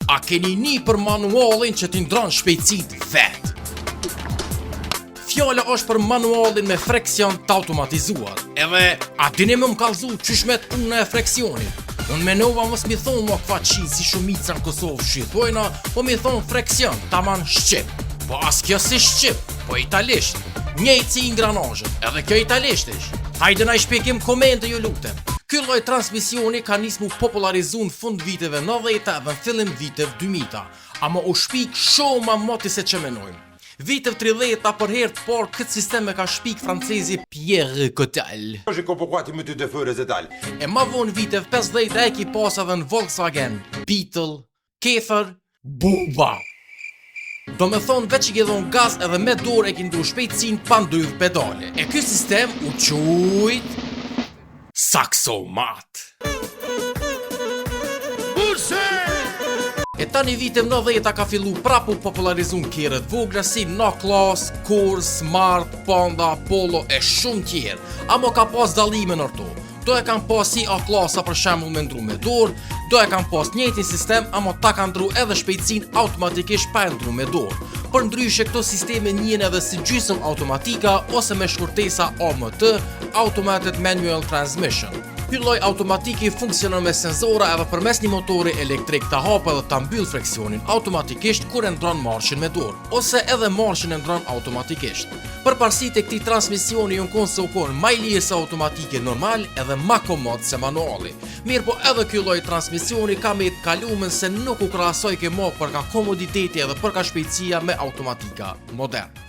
A keni ni për manualin që t'i ndron shpejtësit vet? Fjala është për manualin me freksion të automatizuar. Edhe, a dini me më kallzu qysh met puna e freksionit? Unë menova mos mi thonë mo këfa si shumica në Kosovë shqipojna, po mi thonë freksion, taman shqip. Po as kjo si shqip, po italisht. Njejtë si ingranazhet, edhe kjo italisht ish. Hajde na i shpjekim komente ju lutem. Ky lloj transmisioni ka nismu popularizu në fund viteve 90-ta dhe në fillim viteve 2000-ta, ama u shpik shumë ma moti se që menojmë. Viteve 30-ta për herë të parë këtë sistem e ka shpik francezi Pierre Cottel. E ma vonë viteve 50-ta e ki pas edhe në Volkswagen, Beetle, Käfer, Buba. Do me thonë veç i gedhon gaz edhe me dorë e ki ndru shpejtësin pa ndrydh pedale. E ky sistem u qujt Saksomat. E tani vitem 90-ta ka fillu prapu popularizun kjerët vogla si N-Class, Kors, Smart, Panda, Polo e shumë tjerë. Amo ka pas dallime në rto. Do e kam pas si A-klasa për shembull me ndru me dorë, do e kam pas njëjtin sistem, amo ta ka ndru edhe shpejtësin automatikisht pa e ndru me dorë. Për ndryshe këto sisteme njihen edhe si gjysmë automatika ose me shkurtesa AMT, Automated Manual Transmission. Ky lloj automatiki funksionon me senzora edhe përmes një motori elektrik ta hapë edhe ta mbyll freksionin automatikisht kur e ndron marshin me dorë, ose edhe marshin e ndron automatikisht. Përparësitë e këtij transmisioni jon kon se u kon më i lirë se automatike normal edhe më komod se manuali. Mirë po edhe ky lloj transmisioni ka me të kalumen se nuk u krahasoj ke më për ka komoditeti edhe për ka shpejtësia me automatika modern.